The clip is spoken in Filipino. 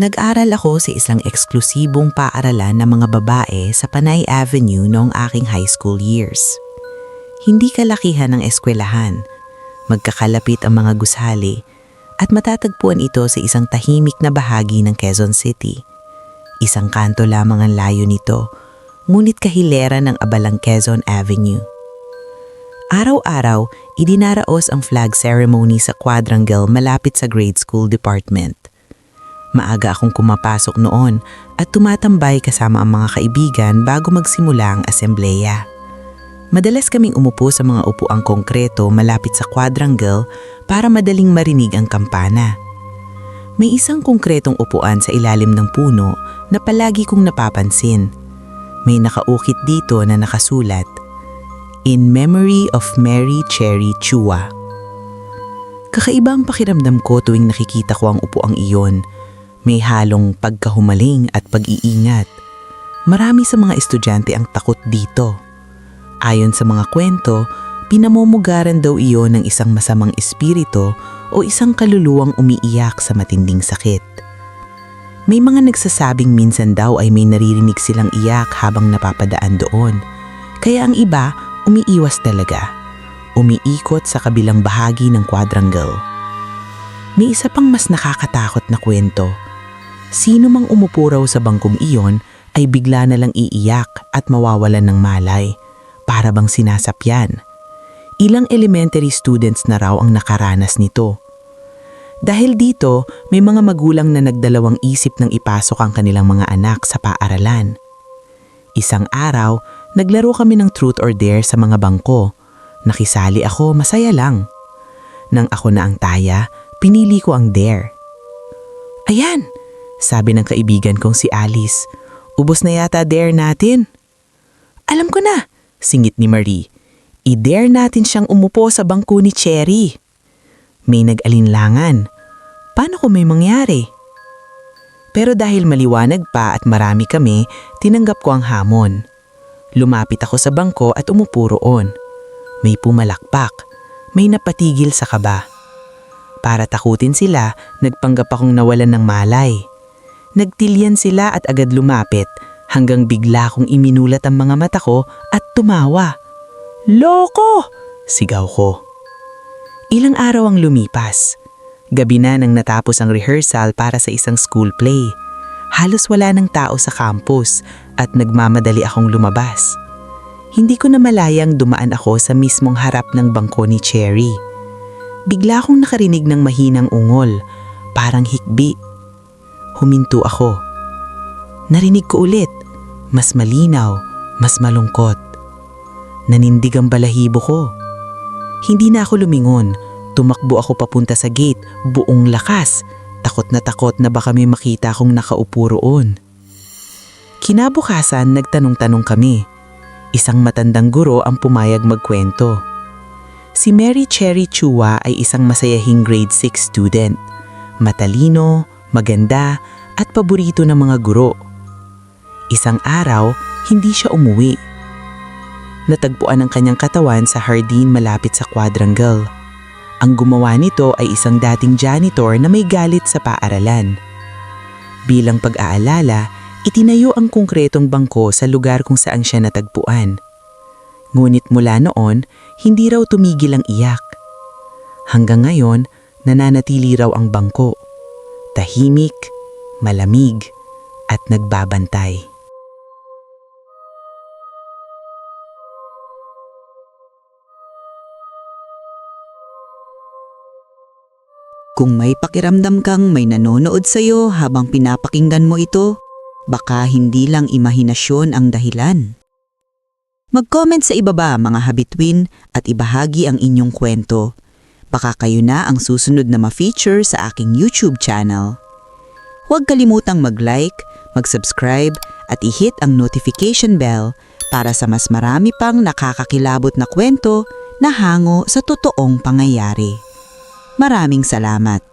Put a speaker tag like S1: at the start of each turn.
S1: Nag-aral ako sa isang eksklusibong paaralan ng mga babae sa Panay Avenue noong aking high school years. Hindi kalakihan ng eskwelahan, magkakalapit ang mga gusali, at matatagpuan ito sa isang tahimik na bahagi ng Quezon City. Isang kanto lamang ang layo nito, ngunit kahilera ng abalang Quezon Avenue. Araw-araw, idinaraos ang flag ceremony sa quadrangle malapit sa grade school department. Maaga akong kumapasok noon at tumatambay kasama ang mga kaibigan bago magsimula ang asembleya. Madalas kaming umupo sa mga upuang konkreto malapit sa quadrangle para madaling marinig ang kampana. May isang konkretong upuan sa ilalim ng puno na palagi kong napapansin. May nakaukit dito na nakasulat, "In Memory of Mary Cherry Chua." Kakaiba ang pakiramdam ko tuwing nakikita ko ang upuang iyon. May halong pagkahumaling at pag-iingat. Marami sa mga estudyante ang takot dito. Ayon sa mga kwento, pinamumugaran daw iyon ng isang masamang espiritu o isang kaluluwang umiiyak sa matinding sakit. May mga nagsasabing minsan daw ay may naririnig silang iyak habang napapadaan doon. Kaya ang iba, umiiwas talaga. Umiikot sa kabilang bahagi ng quadrangle. May isa pang mas nakakatakot na kwento. Sino mang umupo raw sa bangkong iyon ay bigla na lang iiyak at mawawalan ng malay, para bang sinasapyan. Ilang elementary students na raw ang nakaranas nito. Dahil dito, may mga magulang na nagdalawang isip ng ipasok ang kanilang mga anak sa paaralan. Isang araw, naglaro kami ng truth or dare sa mga bangko. Nakisali ako, masaya lang. Nang ako na ang taya, pinili ko ang dare. "Ayan!" sabi ng kaibigan kong si Alice. "Ubos na yata dare natin." "Alam ko na," singit ni Marie. "I-dare natin siyang umupo sa bangko ni Cherry." May nag-alinlangan. Paano kung may mangyari? Pero dahil maliwanag pa at marami kami, tinanggap ko ang hamon. Lumapit ako sa bangko at umupo roon. May pumalakpak. May napatigil sa kaba. Para takutin sila, nagpanggap akong nawalan ng malay. Nagtilyan sila at agad lumapit hanggang bigla kong iminulat ang mga mata ko at tumawa. "Loko!" sigaw ko. Ilang araw ang lumipas. Gabi na nang natapos ang rehearsal para sa isang school play. Halos wala ng tao sa campus at nagmamadali akong lumabas. Hindi ko na malayang dumaan ako sa mismong harap ng bangko ni Cherry. Bigla akong nakarinig ng mahinang ungol, parang hikbi. Huminto ako. Narinig ko ulit, mas malinaw, mas malungkot. Nanindig ang balahibo ko. Hindi na ako lumingon. Tumakbo ako papunta sa gate, buong lakas. Takot na baka may makita akong nakaupo roon. Kinabukasan, nagtanong-tanong kami. Isang matandang guro ang pumayag magkwento. Si Mary Cherry Chua ay isang masayahing grade 6 student. Matalino, maganda, at paborito ng mga guro. Isang araw, hindi siya umuwi. Natagpuan ang kanyang katawan sa hardin malapit sa quadrangle. Ang gumawa nito ay isang dating janitor na may galit sa paaralan. Bilang pag-aalala, itinayo ang konkretong bangko sa lugar kung saan siya natagpuan. Ngunit mula noon, hindi raw tumigil ang iyak. Hanggang ngayon, nananatili raw ang bangko. Tahimik, malamig, at nagbabantay.
S2: Kung may pakiramdam kang may nanonood sa'yo habang pinapakinggan mo ito, baka hindi lang imahinasyon ang dahilan. Mag-comment sa ibaba mga habitwin at ibahagi ang inyong kwento. Baka kayo na ang susunod na ma-feature sa aking YouTube channel. Huwag kalimutang mag-like, mag-subscribe at i-hit ang notification bell para sa mas marami pang nakakakilabot na kwento na hango sa totoong pangyayari. Maraming salamat.